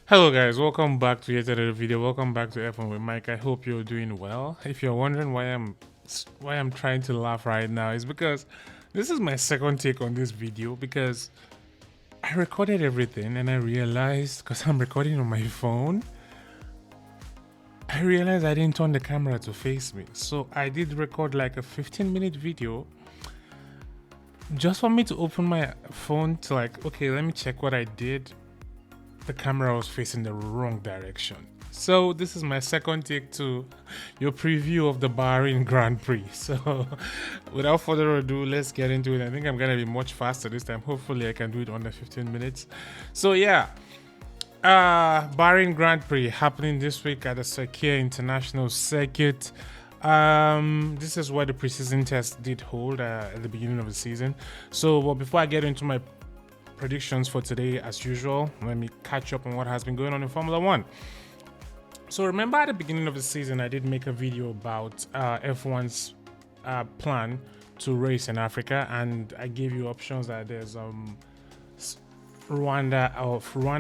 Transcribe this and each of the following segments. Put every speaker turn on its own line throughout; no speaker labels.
Hello guys, welcome back to yet another video. Welcome back to F1 with Mike. I hope you're doing well. If you're wondering why I'm trying to laugh right now, is because this is my second take on this video because I recorded everything and I realized because I'm recording on my phone, I realized I didn't turn the camera to face me. So I did record like a 15-minute video just for me to open my phone to okay, let me check what I did. The camera was facing the wrong direction. So this is my second take to your preview of the Bahrain Grand Prix. So without further ado, let's get into it. I think I'm gonna be much faster this time. Hopefully I can do it under 15 minutes. So yeah, Bahrain Grand Prix happening this week at the Sakhir International Circuit. This is where the preseason test did hold at the beginning of the season. So, well, before I get into my predictions for today, as usual, let me catch up on what has been going on in Formula One. So remember at the beginning of the season, I did make a video about F1's plan to race in Africa, and I gave you options that there's Rwanda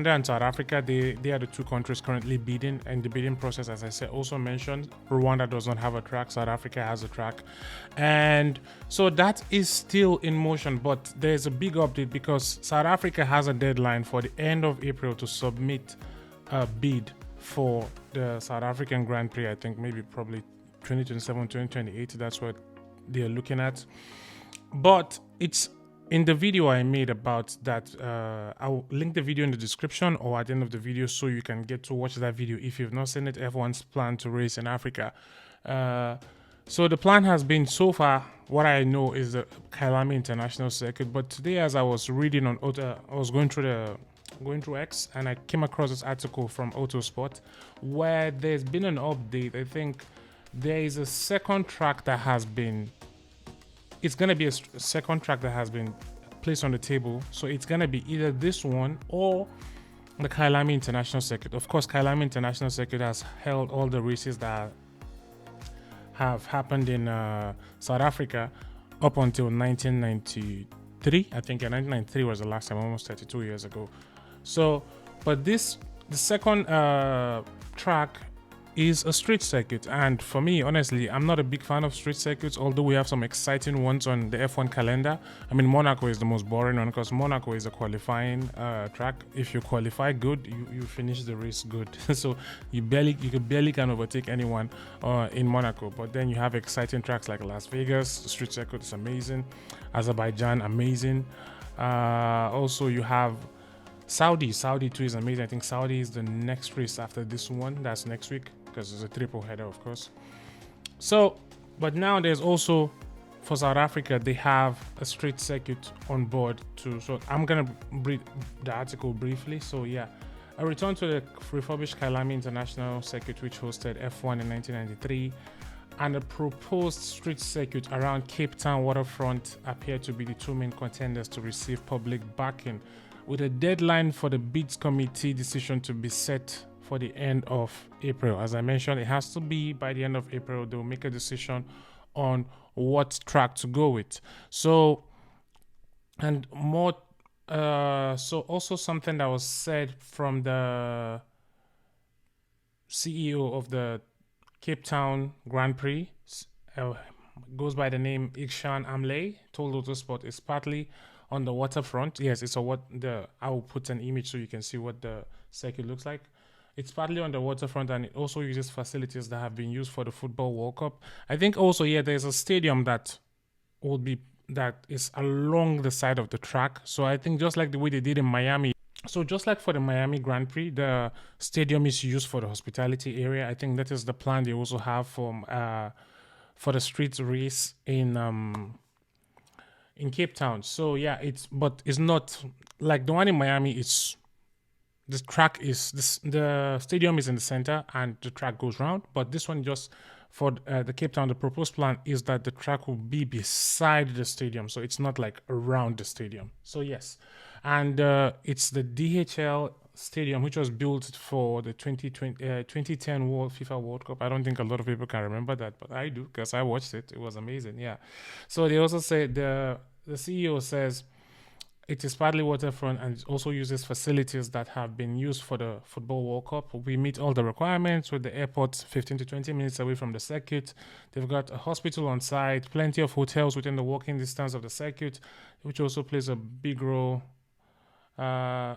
and South Africa. They are the two countries currently bidding, and the bidding process, as I said, also mentioned Rwanda does not have a track, South Africa has a track, and so that is still in motion. But there's a big update because South Africa has a deadline for the end of April to submit a bid for the South African Grand Prix. I think maybe probably 2027, 2028. That's what they're looking at. But it's in the video I made about that. I'll link the video in the description or at the end of the video so you can get to watch that video if you've not seen it. F1's plan to race in Africa. So the plan has been so far, what I know is the Kyalami International Circuit. But today, as I was reading on I was going through X, and I came across this article from Autosport where there's been an update. I think there is a second track that has been. It's gonna be a second track that has been placed on the table. So it's gonna be either this one or the Kyalami International Circuit. Of course, Kyalami International Circuit has held all the races that have happened in South Africa up until 1993. I think 1993 was the last time, almost 32 years ago. So, but the second track is a street circuit, and for me, honestly, I'm not a big fan of street circuits, although we have some exciting ones on the F1 calendar. I mean, Monaco is the most boring one because Monaco is a qualifying track. If you qualify good, you finish the race good. So you could barely can overtake anyone in Monaco. But then you have exciting tracks like Las Vegas. The street circuit is amazing. Azerbaijan, amazing. Also, you have Saudi too is amazing. I think Saudi is the next race after this one. That's next week because it's a triple header, of course. So, but now there's also for South Africa, they have a street circuit on board too. So I'm gonna read the article briefly. So yeah, a return to the refurbished Kyalami International Circuit, which hosted F1 in 1993, and a proposed street circuit around Cape Town waterfront appear to be the two main contenders to receive public backing, with a deadline for the bids committee decision to be set for the end of April. As I mentioned, it has to be by the end of April. They'll make a decision on what track to go with. So, and more, so also something that was said from the CEO of the Cape Town Grand Prix, goes by the name Ikshan Amley, told Autosport is partly on the waterfront. Yes, it's I will put an image so you can see what the circuit looks like. It's partly on the waterfront, and it also uses facilities that have been used for the Football World Cup. I think also, yeah, there's a stadium that is along the side of the track. So I think just like the way they did in Miami. So just like for the Miami Grand Prix, the stadium is used for the hospitality area. I think that is the plan they also have for the street race in Cape Town. So yeah, it's not like the one in Miami. It's the track is the stadium is in the center and the track goes round. But this one, just for the Cape Town, the proposed plan is that the track will be beside the stadium, so it's not like around the stadium. So yes, and it's the DHL Stadium, which was built for the 2010 FIFA World Cup. I don't think a lot of people can remember that, but I do because I watched it. It was amazing. Yeah. So they also say the CEO says It is partly waterfront and it also uses facilities that have been used for the Football World Cup. We meet all the requirements with the airport 15 to 20 minutes away from the circuit. They've got a hospital on site, plenty of hotels within the walking distance of the circuit, which also plays a big role uh,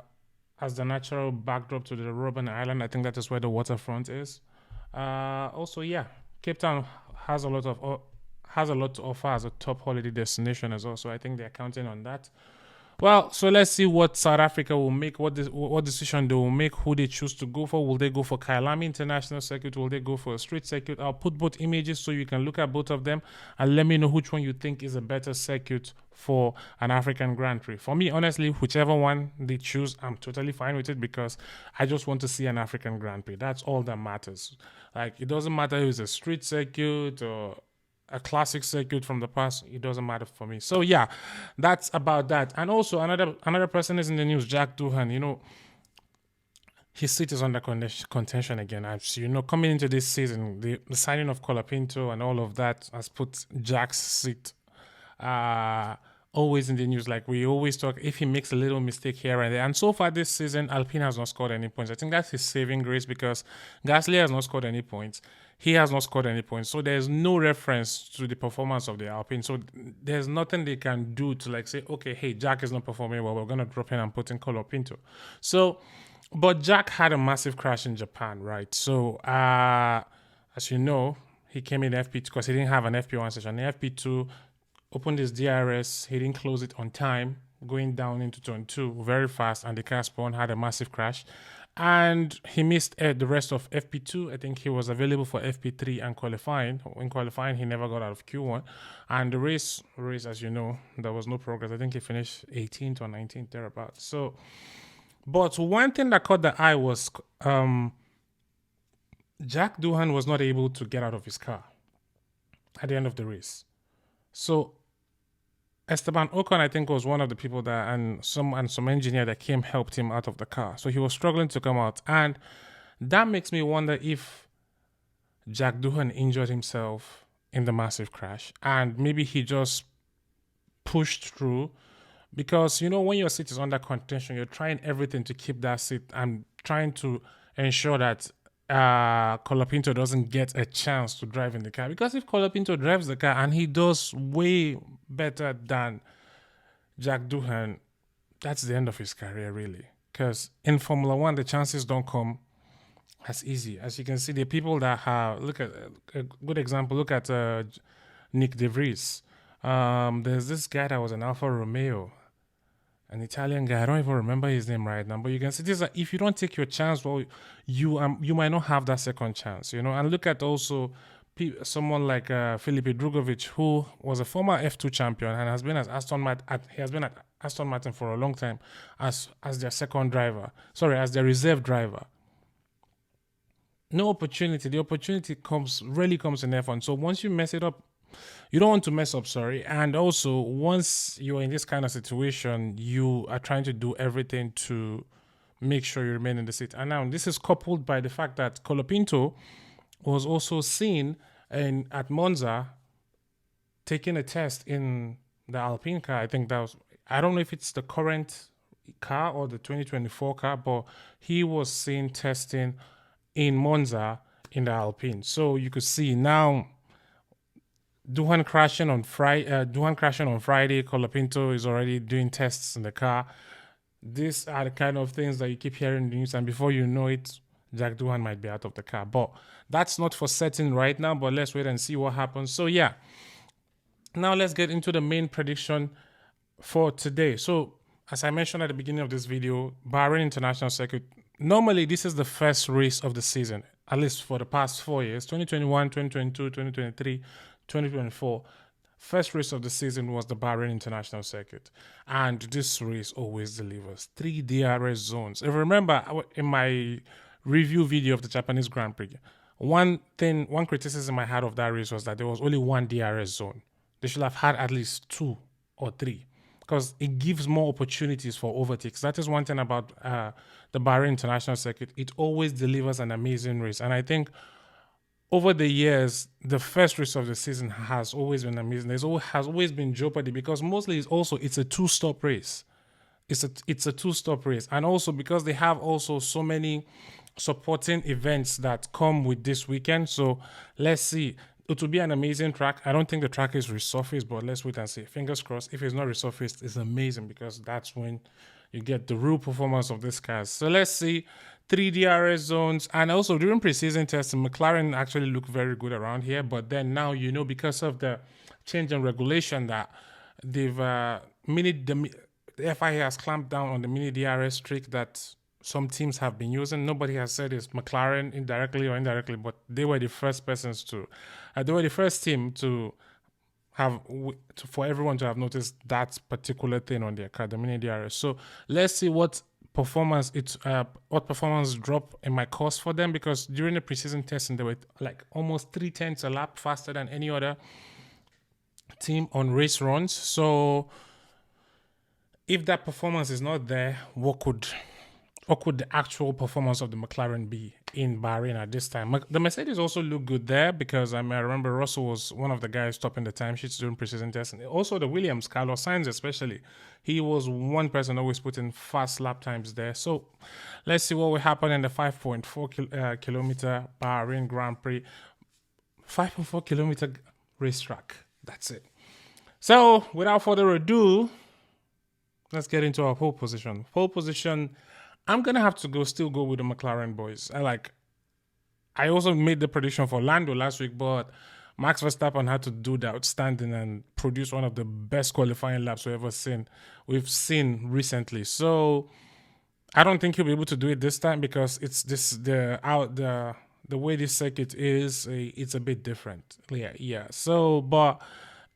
as the natural backdrop to the Robben Island. I think that is where the waterfront is. Also, yeah, Cape Town has a lot of has a lot to offer as a top holiday destination as well. So I think they're counting on that. Well, so let's see what South Africa will make, what decision they will make, who they choose to go for. Will they go for Kyalami International Circuit? Will they go for a street circuit? I'll put both images so you can look at both of them and let me know which one you think is a better circuit for an African Grand Prix. For me, honestly, whichever one they choose, I'm totally fine with it because I just want to see an African Grand Prix. That's all that matters. Like, it doesn't matter if it's a street circuit or a classic circuit from the past. It doesn't matter for me. So yeah, that's about that. And also another person is in the news, Jack Doohan. You know, his seat is under contention again. As you know, coming into this season, the signing of Colapinto and all of that has put Jack's seat always in the news. Like, we always talk, if he makes a little mistake here and there. And so far this season, Alpine has not scored any points. I think that's his saving grace because Gasly has not scored any points. He has not scored any points. So there's no reference to the performance of the Alpine. So there's nothing they can do to like say, okay, hey, Jack is not performing well. We're going to drop in and put in Colapinto. So, but Jack had a massive crash in Japan, right? So, as you know, he came in FP2 because he didn't have an FP1 session. The FP2 opened his DRS, he didn't close it on time, going down into turn 2 very fast, and the car spawn had a massive crash. And he missed the rest of FP2. I think he was available for FP3 and qualifying. In qualifying, he never got out of Q1. And the race, as you know, there was no progress. I think he finished 18th or 19th, thereabouts. So, but one thing that caught the eye was Jack Doohan was not able to get out of his car at the end of the race. So Esteban Ocon, I think, was one of the people that and some engineer that came helped him out of the car. So he was struggling to come out, and that makes me wonder if Jack Doohan injured himself in the massive crash, and maybe he just pushed through. Because you know, when your seat is under contention, you're trying everything to keep that seat and trying to ensure that Colapinto doesn't get a chance to drive in the car. Because if Colapinto drives the car and he does way better than Jack Doohan, that's the end of his career, really. Because in Formula One, the chances don't come as easy. As you can see, the people that have, look at a good example, look at Nick De Vries. There's this guy that was an Alfa Romeo, an Italian guy. I don't even remember his name right now, but you can see this. If you don't take your chance, well, you might not have that second chance, you know. And look at also someone like Felipe Drugovich, who was a former F2 champion and has been at Aston Martin for a long time as their second driver. Sorry, as their reserve driver. No opportunity. The opportunity rarely comes in F1. So once you mess it up, you don't want to mess up, sorry. And also, once you're in this kind of situation, you are trying to do everything to make sure you remain in the seat. And now this is coupled by the fact that Colapinto was also seen at Monza taking a test in the Alpine car. I think that was, I don't know if it's the current car or the 2024 car, but he was seen testing in Monza in the Alpine. So you could see now, Doohan crashing on Friday. Colapinto is already doing tests in the car. These are the kind of things that you keep hearing in the news, and before you know it, Jack Doohan might be out of the car. But that's not for certain right now. But let's wait and see what happens. So yeah, now let's get into the main prediction for today. So as I mentioned at the beginning of this video, Bahrain International Circuit. Normally, this is the first race of the season, at least for the past 4 years: 2021, 2022, 2023. 2024, first race of the season was the Bahrain International Circuit. And this race always delivers 3 DRS zones. If you remember in my review video of the Japanese Grand Prix, one criticism I had of that race was that there was only 1 DRS zone. They should have had at least 2 or 3 because it gives more opportunities for overtakes. That is one thing about the Bahrain International Circuit. It always delivers an amazing race. And I think over the years, the first race of the season has always been amazing. Has always been jeopardy because mostly it's a 2-stop race. it's a two-stop race, and also because they have also so many supporting events that come with this weekend. So let's see. It will be an amazing track. I don't think the track is resurfaced, but let's wait and see. Fingers crossed. If it's not resurfaced, it's amazing because that's when you get the real performance of these cars. So let's see. 3 DRS zones, and also during preseason testing, McLaren actually looked very good around here. But then now, because of the change in regulation that they've the FIA has clamped down on the mini DRS trick that some teams have been using. Nobody has said it's McLaren indirectly or indirectly, but they were the first persons they were the first team to for everyone to have noticed that particular thing on their car, the mini DRS. So let's see what performance drop it might cost for them, because during the preseason testing they were like almost 3/10 a lap faster than any other team on race runs. So if that performance is not there, what could the actual performance of the McLaren be in Bahrain at this time? The Mercedes also looked good there because I remember Russell was one of the guys topping the timesheets during preseason testing. Also the Williams, Carlos Sainz especially, he was one person always putting fast lap times there. So let's see what will happen in the 5.4 kilometer Bahrain Grand Prix. 5.4 kilometer racetrack. That's it. So without further ado, let's get into our pole position. Pole position, I'm gonna have to still go with the McLaren boys. I also made the prediction for Lando last week, but Max Verstappen had to do the outstanding and produce one of the best qualifying laps we've seen recently. So I don't think he'll be able to do it this time because it's the way this circuit is. It's a bit different. Yeah. So, but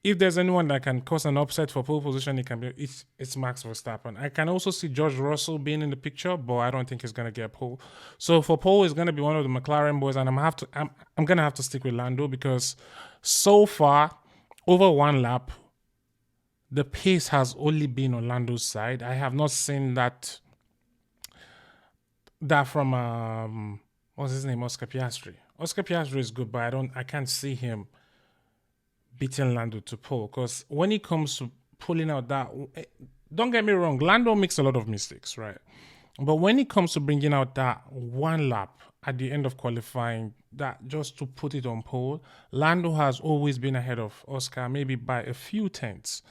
if there's anyone that can cause an upset for pole position, it's Max Verstappen. I can also see George Russell being in the picture, but I don't think he's gonna get pole. So for pole, it's gonna be one of the McLaren boys, and I'm gonna have to stick with Lando because so far over one lap, the pace has only been on Lando's side. I have not seen that from what's his name, Oscar Piastri. Oscar Piastri is good, but I can't see him beating Lando to pole, because when it comes to pulling out that, don't get me wrong, Lando makes a lot of mistakes, right? But when it comes to bringing out that one lap at the end of qualifying, that just to put it on pole, Lando has always been ahead of Oscar, maybe by a few tenths.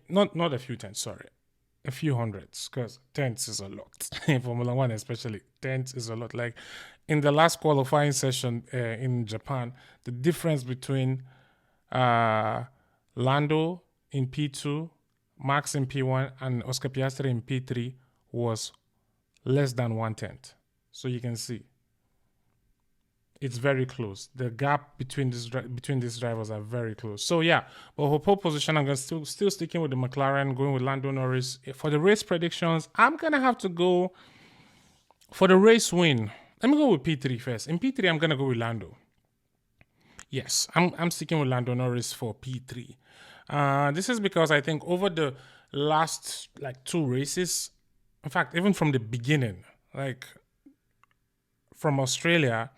Not a few tenths, sorry. A few hundreds, because tenths is a lot. In Formula One especially, tenths is a lot. Like in the last qualifying session in Japan, the difference between Lando in P2, Max in P1, and Oscar Piastri in P3 was less than 1/10. So you can see it's very close. The gap between these drivers are very close. So yeah, but for pole position, I'm gonna still sticking with the McLaren, going with Lando Norris. For the race predictions, I'm gonna have to go for the race win. Let me go with P3 first. In P3, I'm gonna go with Lando. Yes, I'm sticking with Lando Norris for P3. This is because I think over the last two races, in fact, even from the beginning, from Australia,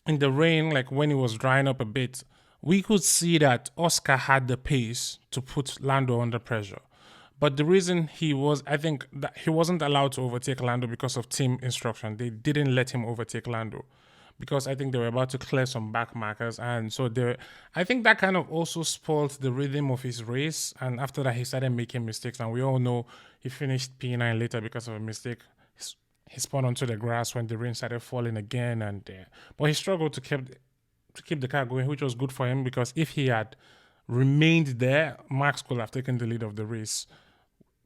in the rain, when it was drying up a bit, we could see that Oscar had the pace to put Lando under pressure. But the reason I think that he wasn't allowed to overtake Lando because of team instruction. They didn't let him overtake Lando, because I think they were about to clear some back markers. And so I think that kind of also spoiled the rhythm of his race. And after that, he started making mistakes. And we all know he finished P9 later because of a mistake. He spun onto the grass when the rain started falling again. But he struggled to keep the car going, which was good for him, because if he had remained there, Max could have taken the lead of the race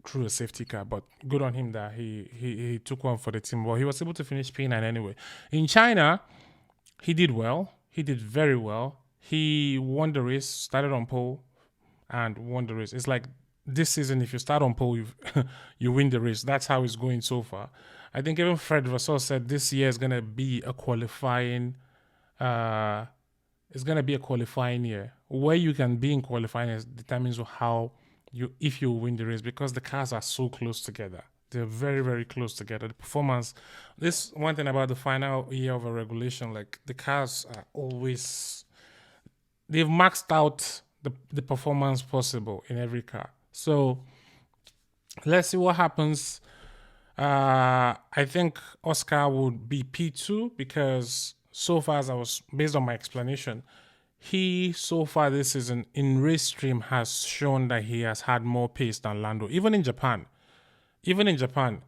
through a safety car. But good on him that he took one for the team. Well, he was able to finish P9 anyway. In China, he did well. He did very well. He won the race, started on pole, and won the race. It's like this season, if you start on pole, you win the race. That's how it's going so far. I think even Fred Vasseur said this year is gonna be a qualifying. It's gonna be a qualifying year. Where you can be in qualifying determines if you win the race, because the cars are so close together. They're very, very close together. The performance. This one thing about the final year of a regulation, the cars are always. They've maxed out the performance possible in every car. So Let's see what happens. I think Oscar would be P2 because so far as I was based on my explanation, he so far this season in race stream has shown that he has had more pace than Lando, even in Japan. Even in Japan,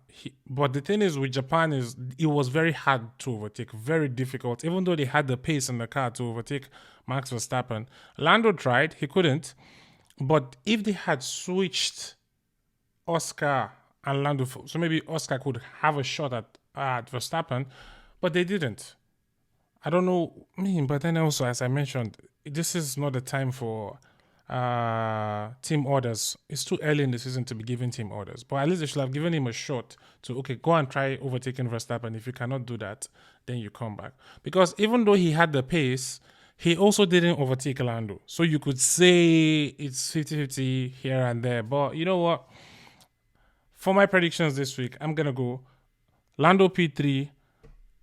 but the thing is with Japan is it was very hard to overtake, very difficult. Even though they had the pace in the car to overtake Max Verstappen, Lando tried, he couldn't. But if they had switched Oscar and Lando, so maybe Oscar could have a shot at Verstappen, but they didn't. I don't know. I mean, but then also, as I mentioned, this is not the time for team orders. It's too early in the season to be giving team orders. But at least they should have given him a shot to, okay, go and try overtaking Verstappen. If you cannot do that, then you come back. Because even though he had the pace, he also didn't overtake Lando. So you could say it's 50-50 here and there. But you know what? For my predictions this week, I'm going to go Lando P3,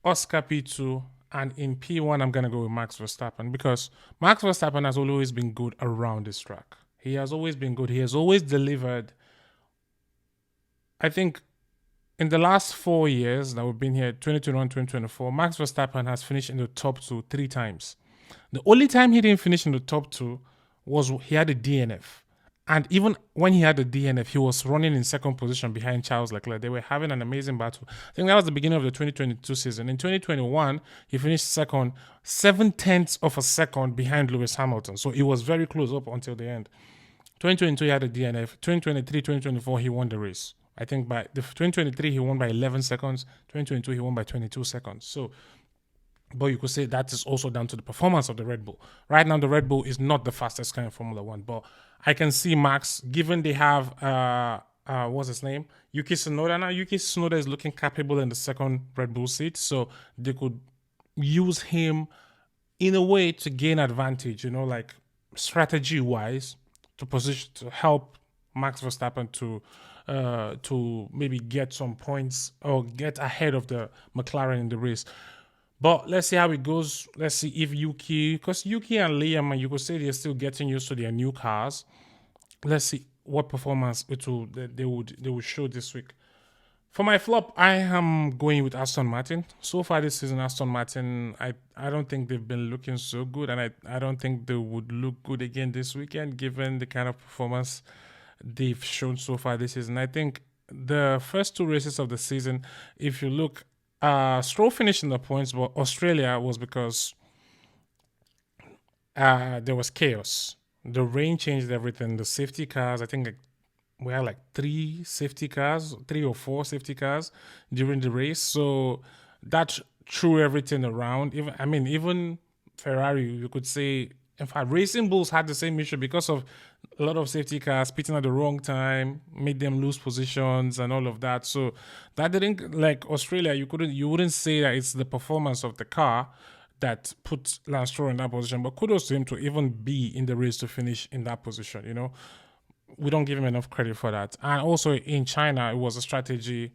Oscar P2, and in P1, I'm going to go with Max Verstappen because Max Verstappen has always been good around this track. He has always been good. He has always delivered. I think in the last 4 years that we've been here, 2021, 2024, Max Verstappen has finished in the top two 3 times. The only time he didn't finish in the top 2 was he had a DNF. And even when he had the DNF, he was running in second position behind Charles Leclerc. They were having an amazing battle. I think that was the beginning of the 2022 season. In 2021, he finished second, 7/10 of a second behind Lewis Hamilton. So it was very close up until the end. 2022, he had a DNF. 2023, 2024, he won the race. I think by the 2023, he won by 11 seconds. 2022, he won by 22 seconds. So, but you could say that is also down to the performance of the Red Bull. Right now, the Red Bull is not the fastest car in Formula One, but I can see Max, given they have what's his name, Yuki Tsunoda now. Yuki Tsunoda is looking capable in the second Red Bull seat, so they could use him in a way to gain advantage. You know, like strategy wise, to position to help Max Verstappen to maybe get some points or get ahead of the McLaren in the race. But let's see how it goes. Let's see if Yuki, because Yuki and Liam, you could say they're still getting used to their new cars. Let's see what performance they would show this week. For my flop, I am going with Aston Martin. So far this season, Aston Martin, I don't think they've been looking so good, and I don't think they would look good again this weekend, given the kind of performance they've shown so far this season. I think the first 2 races of the season, if you look, Stroll finished in the points, but Australia was because there was chaos. The rain changed everything. The safety cars, I think we had like 3 safety cars, 3 or 4 safety cars during the race. So that threw everything around. Even Ferrari, you could say, in fact, Racing Bulls had the same issue because of a lot of safety cars pitting at the wrong time, made them lose positions and all of that. So that didn't, like Australia, you wouldn't say that it's the performance of the car that put Lance Stroll in that position, but kudos to him to even be in the race to finish in that position. You know, we don't give him enough credit for that. And also in China, it was a strategy.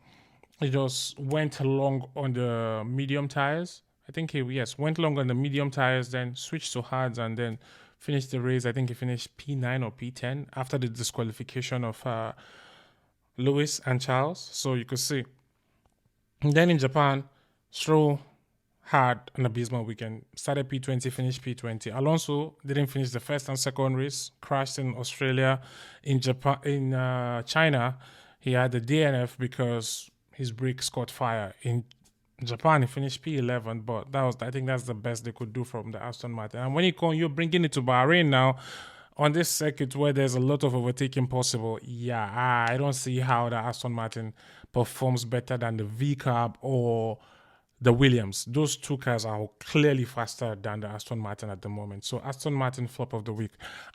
He just went along on the medium tires. I think he went along on the medium tires, then switched to hards, and then finished the race. I think he finished P9 or P10 after the disqualification of Lewis and Charles. So you could see. And then in Japan, Stroll had an abysmal weekend. Started P20, finished P20. Alonso didn't finish the first and second race. Crashed in Australia. In China, he had the DNF because his brakes caught fire. In Japan, he finished P11, but I think that's the best they could do from the Aston Martin. And when you're bringing it to Bahrain now, on this circuit where there's a lot of overtaking possible, I don't see how the Aston Martin performs better than the V-Carb or the Williams. Those 2 cars are clearly faster than the Aston Martin at the moment. So Aston Martin flop of the week.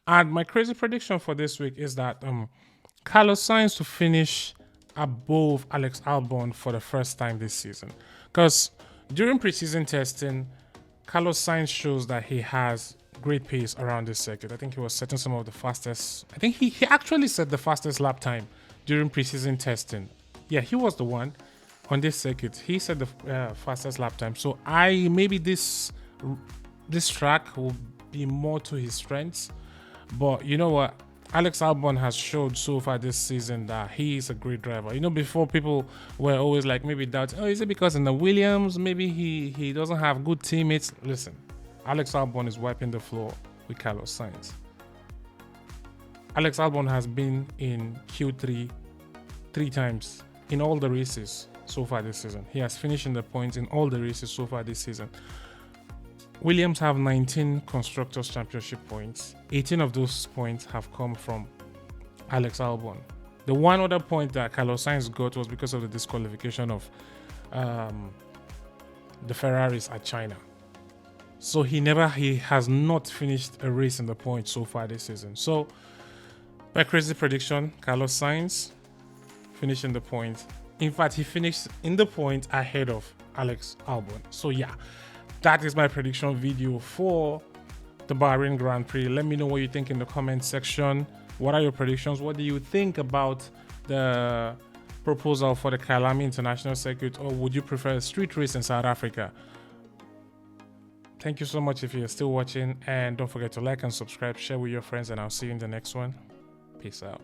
And my crazy prediction for this week is that Carlos Sainz to finish above Alex Albon for the first time this season. Because during preseason testing, Carlos Sainz shows that he has great pace around this circuit. I think he was setting some of the fastest. I think he actually set the fastest lap time during preseason testing. Yeah, he was the one on this circuit. He set the fastest lap time. So maybe this track will be more to his strengths. But you know what? Alex Albon has showed so far this season that he is a great driver. You know, before people were always like maybe doubting, oh, is it because in the Williams maybe he doesn't have good teammates? Listen, Alex Albon is wiping the floor with Carlos Sainz. Alex Albon has been in Q3 3 times in all the races so far this season. He has finished in the points in all the races so far this season. Williams have 19 Constructors' Championship points. 18 of those points have come from Alex Albon. The one other point that Carlos Sainz got was because of the disqualification of the Ferraris at China. So he has not finished a race in the points so far this season. So by crazy prediction, Carlos Sainz finished in the points. In fact, he finished in the points ahead of Alex Albon. So yeah, that is my prediction video for the Bahrain Grand Prix. Let me know what you think in the comment section. What are your predictions? What do you think about the proposal for the Kyalami International Circuit, or would you prefer a street race in South Africa? Thank you so much if you're still watching, and don't forget to like and subscribe, share with your friends, and I'll see you in the next one. Peace out.